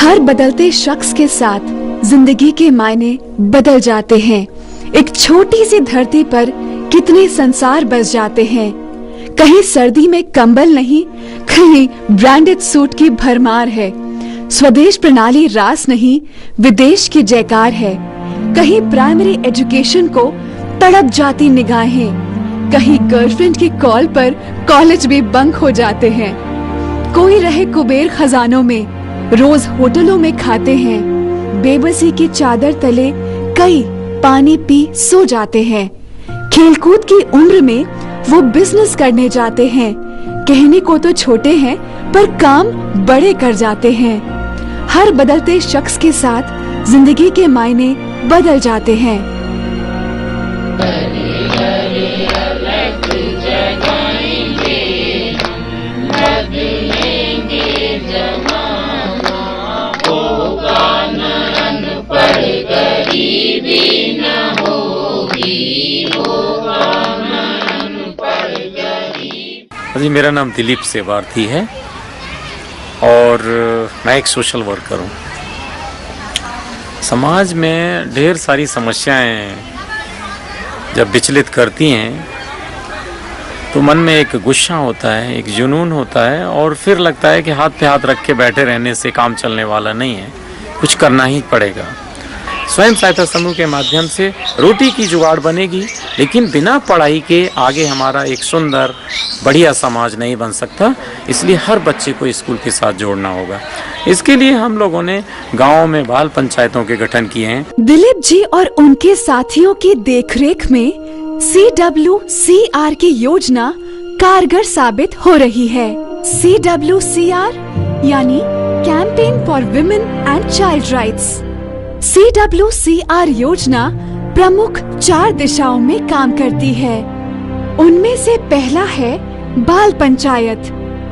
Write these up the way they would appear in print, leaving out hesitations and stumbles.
हर बदलते शख्स के साथ जिंदगी के मायने बदल जाते हैं। एक छोटी सी धरती पर कितने संसार बस जाते हैं। कहीं सर्दी में कंबल नहीं, कहीं ब्रांडेड सूट की भरमार है। स्वदेश प्रणाली रास नहीं, विदेश की जयकार है। कहीं प्राइमरी एजुकेशन को तड़प जाती निगाहें, कहीं गर्लफ्रेंड की कॉल पर कॉलेज भी बंक हो जाते हैं। कोई रहे कुबेर खजानों में, रोज होटलों में खाते हैं। बेबसी की चादर तले कई पानी पी सो जाते हैं। खेलकूद की उम्र में वो बिजनेस करने जाते हैं। कहने को तो छोटे हैं पर काम बड़े कर जाते हैं। हर बदलते शख्स के साथ जिंदगी के मायने बदल जाते हैं। जी, मेरा नाम दिलीप सेवार्थी है और मैं एक सोशल वर्कर हूँ। समाज में ढेर सारी समस्याएं जब विचलित करती हैं तो मन में एक गुस्सा होता है, एक जुनून होता है और फिर लगता है कि हाथ पे हाथ रख के बैठे रहने से काम चलने वाला नहीं है, कुछ करना ही पड़ेगा। स्वयं सहायता समूह के माध्यम से रोटी की जुगाड़ बनेगी, लेकिन बिना पढ़ाई के आगे हमारा एक सुंदर बढ़िया समाज नहीं बन सकता। इसलिए हर बच्चे को स्कूल के साथ जोड़ना होगा। इसके लिए हम लोगों ने गाँव में बाल पंचायतों के गठन किए हैं। दिलीप जी और उनके साथियों की देखरेख में CWCR की योजना कारगर साबित हो रही है। CWCR यानी campaign for women and child rights. CWCR योजना प्रमुख 4 दिशाओं में काम करती है। उनमें से पहला है बाल पंचायत,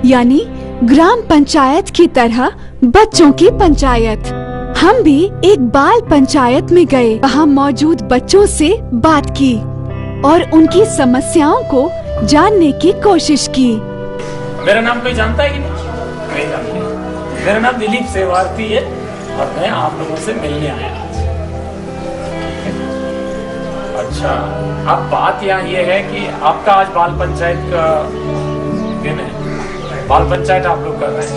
यानी ग्राम पंचायत की तरह बच्चों की पंचायत। हम भी एक बाल पंचायत में गए, वहाँ मौजूद बच्चों से बात की और उनकी समस्याओं को जानने की कोशिश की। मेरा नाम कोई जानता है कि नहीं? जानते हैं। मेरा नाम दिलीप सेवार्थी है और मैं आप लोगों से मिलने आया। अच्छा, अब बात यहाँ ये है कि आपका आज बाल पंचायत का दिन है। बाल पंचायत आप लोग कर रहे हैं।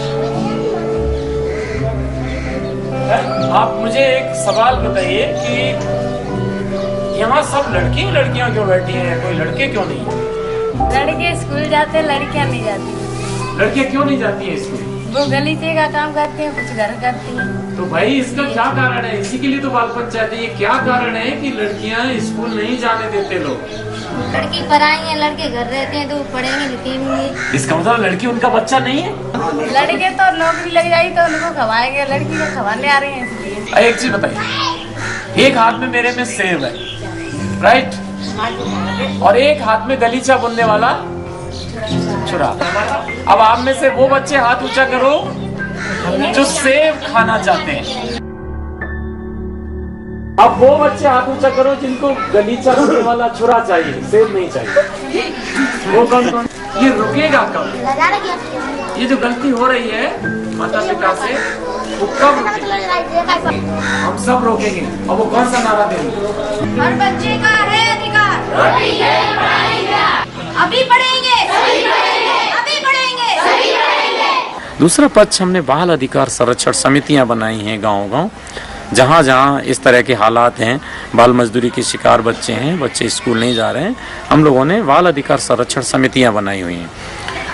आप मुझे एक सवाल बताइए कि यहाँ सब लड़की लड़कियाँ क्यों बैठी हैं, कोई लड़के क्यों नहीं? लड़के स्कूल जाते हैं, लड़कियाँ नहीं जाती। लड़कियाँ क्यों नहीं जाती है स्कूल? वो गलीचे का काम करते हैं, कुछ घर करती हैं। तो भाई इसका क्या कारण है? इसी के लिए तो बाल पंचायत है। ये क्या कारण है कि लड़कियां स्कूल नहीं जाने देते लोग? लड़की पढ़ाई है, लड़के घर रहते हैं तो वो पढ़ेंगे लिखेंगे। इसका मतलब लड़की उनका बच्चा नहीं है? लड़के तो नौकरी लग जाएगी तो उनको खवाएंगे, लड़की को खवाने आ रहे हैं इसलिए। एक चीज बताइए, एक हाथ में मेरे में सेब है, राइट, और एक हाथ में गलीचा बुनने वाला छुरा। अब आप में से वो बच्चे हाथ ऊंचा करो जो सेब खाना चाहते हैं। अब वो बच्चे हाथ ऊंचा करो जिनको गलीचा बुनने वाला छुरा चाहिए, सेब नहीं चाहिए। वो कौन कौन? ये रुकेगा कब? ये जो गलती हो रही है माता पिता से, वो कब रुकेगी? हम सब रोकेंगे। और वो कौन सा नारा देंगे? हर बच्चे का है अधिकार, अभी पढ़ेंगे, अभी पढ़ेंगे। दूसरा पक्ष, हमने बाल अधिकार संरक्षण समितियां बनाई हैं गांव-गांव। जहां जहां इस तरह के हालात हैं, बाल मजदूरी के शिकार बच्चे हैं, बच्चे स्कूल नहीं जा रहे हैं, हम लोगों ने बाल अधिकार संरक्षण समितियां बनाई हुई हैं,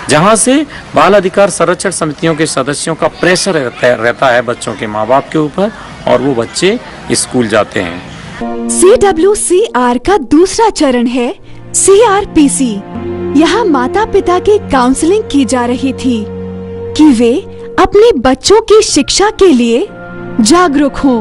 जहां से बाल अधिकार संरक्षण समितियों के सदस्यों का प्रेशर रहता है बच्चों के माँ बाप के ऊपर और वो बच्चे स्कूल जाते हैं। CWCR का दूसरा चरण है CRPC। यहाँ माता पिता की काउंसलिंग की जा रही थी कि वे अपने बच्चों की शिक्षा के लिए जागरूक हों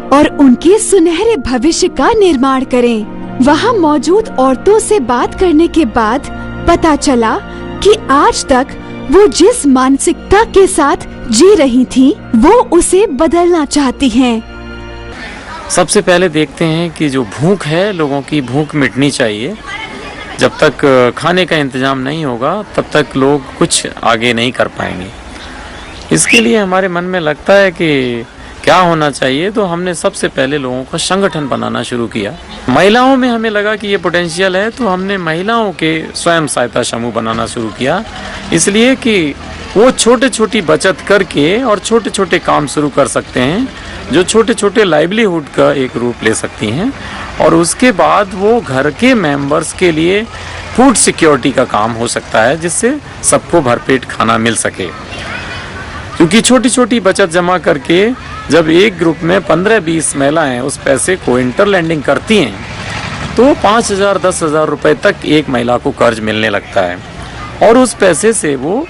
और उनके सुनहरे भविष्य का निर्माण करें। वहाँ मौजूद औरतों से बात करने के बाद पता चला कि आज तक वो जिस मानसिकता के साथ जी रही थीं, वो उसे बदलना चाहती हैं। सबसे पहले देखते हैं कि जो भूख है, लोगों की भूख मिटनी चाहिए। जब तक खाने का इंतजाम नहीं होगा तब तक लोग कुछ आगे नहीं कर पाएंगे। इसके लिए हमारे मन में लगता है कि क्या होना चाहिए, तो हमने सबसे पहले लोगों का संगठन बनाना शुरू किया। महिलाओं में हमें लगा कि ये पोटेंशियल है, तो हमने महिलाओं के स्वयं सहायता समूह बनाना शुरू किया, इसलिए कि वो छोटे छोटी बचत करके और छोटे छोटे काम शुरू कर सकते हैं, जो छोटे छोटे लाइवलीहुड का एक रूप ले सकती हैं, और उसके बाद वो घर के मेंबर्स के लिए फूड सिक्योरिटी का काम हो सकता है, जिससे सबको भरपेट खाना मिल सके। क्योंकि छोटी छोटी बचत जमा करके जब एक ग्रुप में 15-20 महिलाएं उस पैसे को इंटरलैंडिंग करती हैं, तो 5,000 10,000 रुपए तक एक महिला को कर्ज मिलने लगता है, और उस पैसे से वो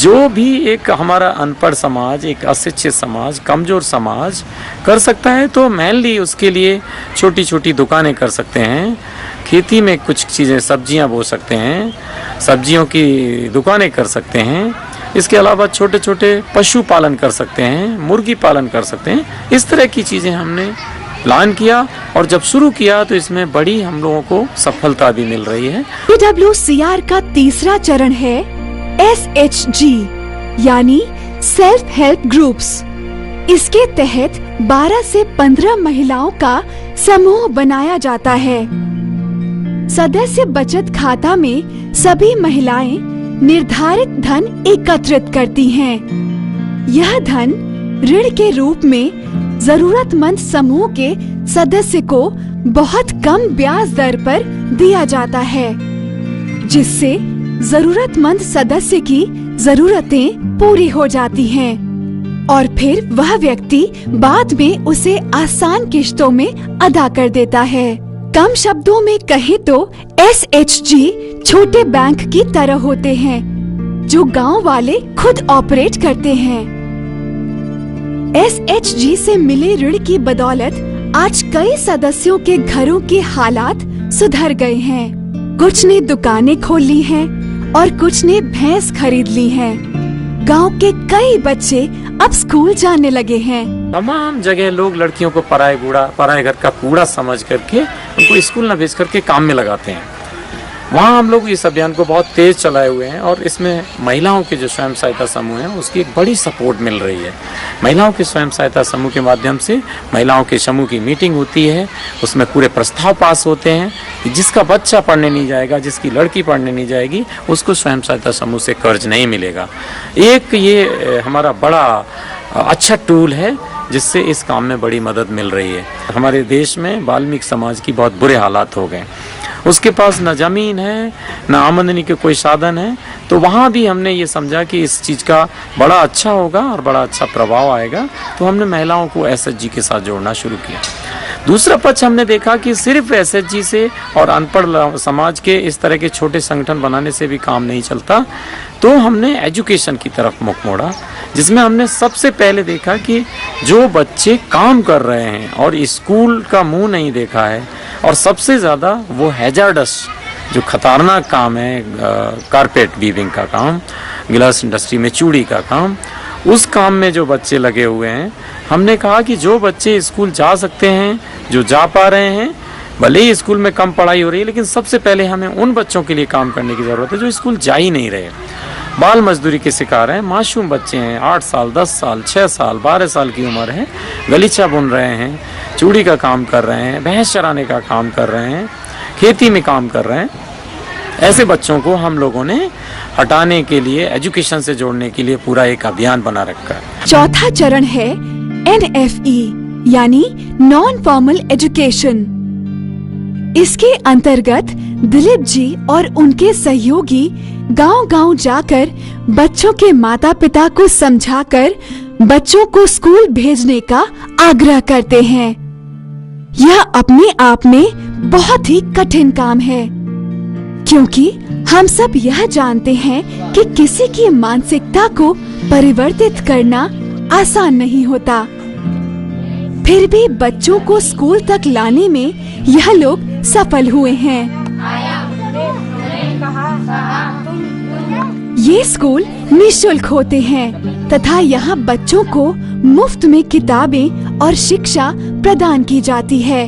जो भी एक हमारा अनपढ़ समाज, एक अशिक्षित समाज, कमजोर समाज कर सकता है, तो मेनली उसके लिए छोटी छोटी दुकानें कर सकते हैं, खेती में कुछ चीज़ें सब्जियां बो सकते हैं, सब्जियों की दुकानें कर सकते हैं, इसके अलावा छोटे छोटे पशु पालन कर सकते हैं, मुर्गी पालन कर सकते हैं। इस तरह की चीज़ें हमने प्लान किया, और जब शुरू किया तो इसमें बड़ी हम लोगों को सफलता भी मिल रही है। PWCR का तीसरा चरण है SHG यानी सेल्फ हेल्प ग्रुप्स। इसके तहत 12 से 15 महिलाओं का समूह बनाया जाता है। सदस्य बचत खाता में सभी महिलाएं निर्धारित धन एकत्रित करती हैं। यह धन ऋण के रूप में जरूरतमंद समूह के सदस्य को बहुत कम ब्याज दर पर दिया जाता है, जिससे जरूरतमंद सदस्य की जरूरतें पूरी हो जाती हैं, और फिर वह व्यक्ति बाद में उसे आसान किश्तों में अदा कर देता है। कम शब्दों में कहें तो SHG छोटे बैंक की तरह होते हैं, जो गांव वाले खुद ऑपरेट करते हैं। SHG से मिले ऋण की बदौलत आज कई सदस्यों के घरों के हालात सुधर गए हैं। कुछ ने दुकानें खोल ली हैं और कुछ ने भैंस खरीद ली हैं। गांव के कई बच्चे अब स्कूल जाने लगे हैं। तमाम जगह लोग लड़कियों को पराए घर का कूड़ा समझ करके उनको स्कूल न भेज करके काम में लगाते हैं। वहाँ हम लोग इस अभियान को बहुत तेज चलाए हुए हैं, और इसमें महिलाओं के जो स्वयं सहायता समूह हैं उसकी एक बड़ी सपोर्ट मिल रही है। महिलाओं के स्वयं सहायता समूह के माध्यम से महिलाओं के समूह की मीटिंग होती है, उसमें पूरे प्रस्ताव पास होते हैं कि जिसका बच्चा पढ़ने नहीं जाएगा, जिसकी लड़की पढ़ने नहीं जाएगी, उसको स्वयं सहायता समूह से कर्ज नहीं मिलेगा। एक ये हमारा बड़ा अच्छा टूल है, जिससे इस काम में बड़ी मदद मिल रही है। हमारे देश में वाल्मीकि समाज की बहुत बुरे हालात हो गए, उसके पास न जमीन है न आमदनी के कोई साधन है, तो वहाँ भी हमने ये समझा कि इस चीज़ का बड़ा अच्छा होगा और बड़ा अच्छा प्रभाव आएगा, तो हमने महिलाओं को SHG के साथ जोड़ना शुरू किया। दूसरा पक्ष हमने देखा कि सिर्फ SHG से और अनपढ़ समाज के इस तरह के छोटे संगठन बनाने से भी काम नहीं चलता, तो हमने एजुकेशन की तरफ मुख मोड़ा, जिसमें हमने सबसे पहले देखा कि जो बच्चे काम कर रहे हैं और स्कूल का मुंह नहीं देखा है, और सबसे ज़्यादा वो हैजार्डस जो खतरनाक काम है, कारपेट वीविंग का काम, गिलास इंडस्ट्री में चूड़ी का काम, उस काम में जो बच्चे लगे हुए हैं, हमने कहा कि जो बच्चे स्कूल जा सकते हैं, जो जा पा रहे हैं, भले ही स्कूल में कम पढ़ाई हो रही है, लेकिन सबसे पहले हमें उन बच्चों के लिए काम करने की ज़रूरत है जो स्कूल जा ही नहीं रहे, बाल मजदूरी के शिकार हैं, मासूम बच्चे हैं, 8 साल 10 साल 6 साल 12 साल की उम्र है, गलीचा बुन रहे हैं, चूड़ी का काम कर रहे हैं, भैंस चराने का काम कर रहे हैं, खेती में काम कर रहे हैं। ऐसे बच्चों को हम लोगों ने हटाने के लिए, एजुकेशन से जोड़ने के लिए पूरा एक अभियान बना रखा है। चौथा चरण है NFE यानी नॉन फॉर्मल एजुकेशन। इसके अंतर्गत दिलीप जी और उनके सहयोगी गांव-गांव जाकर बच्चों के माता पिता को समझाकर बच्चों को स्कूल भेजने का आग्रह करते हैं। यह अपने आप में बहुत ही कठिन काम है, क्योंकि हम सब यह जानते हैं कि किसी की मानसिकता को परिवर्तित करना आसान नहीं होता। फिर भी बच्चों को स्कूल तक लाने में यह लोग सफल हुए हैं। ये स्कूल निःशुल्क होते हैं तथा यहाँ बच्चों को मुफ्त में किताबें और शिक्षा प्रदान की जाती है।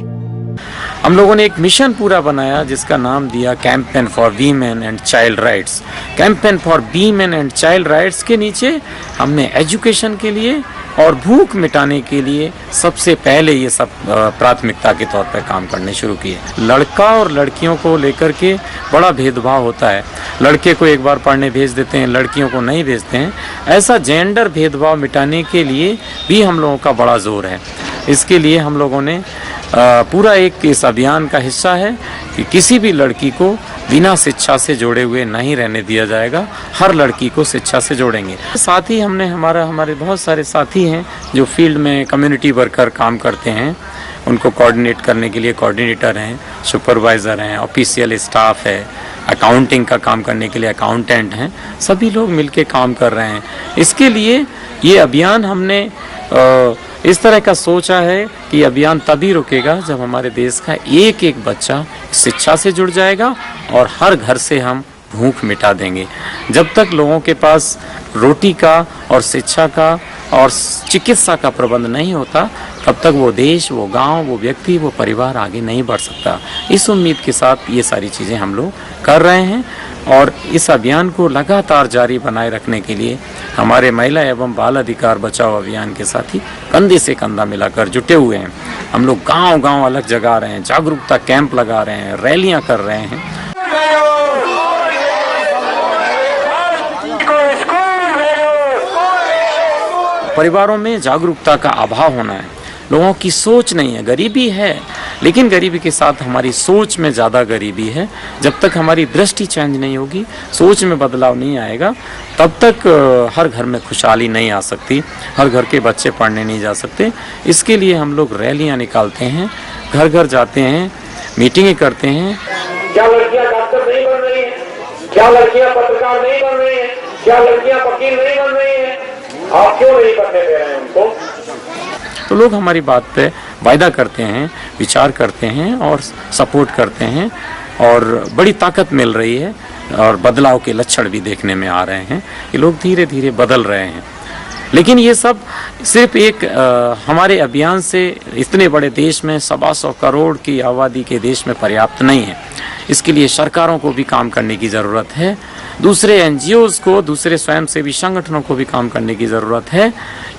हम लोगों ने एक मिशन पूरा बनाया जिसका नाम दिया campaign for women and child rights. Campaign for women and child rights के नीचे हमने एजुकेशन के लिए और भूख मिटाने के लिए सबसे पहले ये सब प्राथमिकता के तौर पर काम करने शुरू किए। लड़का और लड़कियों को लेकर के बड़ा भेदभाव होता है, लड़के को एक बार पढ़ने भेज देते हैं, लड़कियों को नहीं भेजते हैं। ऐसा जेंडर भेदभाव मिटाने के लिए भी हम लोगों का बड़ा जोर है। इसके लिए हम लोगों ने पूरा एक इस अभियान का हिस्सा है कि किसी भी लड़की को बिना शिक्षा से जोड़े हुए नहीं रहने दिया जाएगा, हर लड़की को शिक्षा से जोड़ेंगे। साथ ही हमने हमारे बहुत सारे साथी हैं जो फील्ड में कम्युनिटी वर्कर काम करते हैं, उनको कोऑर्डिनेट करने के लिए कोऑर्डिनेटर हैं, सुपरवाइज़र हैं, ऑफिशियल स्टाफ है, अकाउंटिंग का काम करने के लिए अकाउंटेंट हैं, सभी लोग मिलके काम कर रहे हैं। इसके लिए ये अभियान हमने इस तरह का सोचा है कि अभियान तभी रुकेगा जब हमारे देश का एक एक बच्चा शिक्षा से जुड़ जाएगा और हर घर से हम भूख मिटा देंगे। जब तक लोगों के पास रोटी का और शिक्षा का और चिकित्सा का प्रबंध नहीं होता, तब तक वो देश, वो गांव, वो व्यक्ति, वो परिवार आगे नहीं बढ़ सकता। इस उम्मीद के साथ ये सारी चीज़ें हम लोग कर रहे हैं और इस अभियान को लगातार जारी बनाए रखने के लिए हमारे महिला एवं बाल अधिकार बचाओ अभियान के साथी कंधे से कंधा मिलाकर जुटे हुए हैं। हम लोग गांव-गांव अलग जगा रहे हैं, जागरूकता कैंप लगा रहे हैं, रैलियां कर रहे हैं। परिवारों में जागरूकता का अभाव होना है, लोगों की सोच नहीं है। गरीबी है, लेकिन गरीबी के साथ हमारी सोच में ज़्यादा गरीबी है। जब तक हमारी दृष्टि चेंज नहीं होगी, सोच में बदलाव नहीं आएगा, तब तक हर घर में खुशहाली नहीं आ सकती, हर घर के बच्चे पढ़ने नहीं जा सकते। इसके लिए हम लोग रैलियां निकालते हैं, घर घर जाते हैं, मीटिंगें करते हैं। क्या लड़कियां डॉक्टर नहीं बन रही हैं? क्या लड़कियां पत्रकार नहीं बन रही हैं? क्या लड़कियां वकील नहीं बन रही हैं? आप क्यों नहीं बनने दे रहे हैं उनको? तो लोग हमारी बात पे वायदा करते हैं, विचार करते हैं और सपोर्ट करते हैं और बड़ी ताकत मिल रही है और बदलाव के लक्षण भी देखने में आ रहे हैं कि लोग धीरे धीरे बदल रहे हैं। लेकिन ये सब सिर्फ एक हमारे अभियान से इतने बड़े देश में 125 करोड़ की आबादी के देश में पर्याप्त नहीं है। इसके लिए सरकारों को भी काम करने की ज़रूरत है, दूसरे एनजीओज़ को, दूसरे स्वयंसेवी संगठनों को भी काम करने की ज़रूरत है।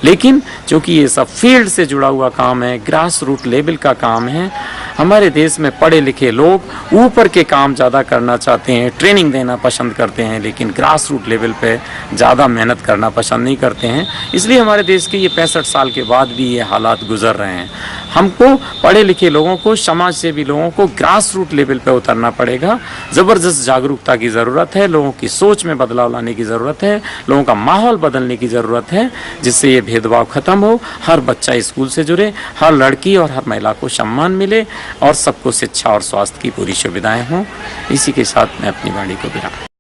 लेकिन चूँकि ये सब फील्ड से जुड़ा हुआ काम है, ग्रास रूट लेवल का काम है, हमारे देश में पढ़े लिखे लोग ऊपर के काम ज़्यादा करना चाहते हैं, ट्रेनिंग देना पसंद करते हैं, लेकिन ग्रास रूट लेवल पे ज़्यादा मेहनत करना पसंद नहीं करते हैं। इसलिए हमारे देश के ये 65 साल के बाद भी ये हालात गुजर रहे हैं। हमको पढ़े लिखे लोगों को, समाज सेवी लोगों को ग्रास रूट लेवल पे उतरना पड़ेगा। ज़बरदस्त जागरूकता की ज़रूरत है, लोगों की सोच में बदलाव लाने की ज़रूरत है, लोगों का माहौल बदलने की ज़रूरत है, जिससे ये भेदभाव खत्म हो, हर बच्चा स्कूल से जुड़े, हर लड़की और हर महिला को सम्मान मिले और सबको शिक्षा और स्वास्थ्य की पूरी सुविधाएं हों। इसी के साथ मैं अपनी वाणी को विराम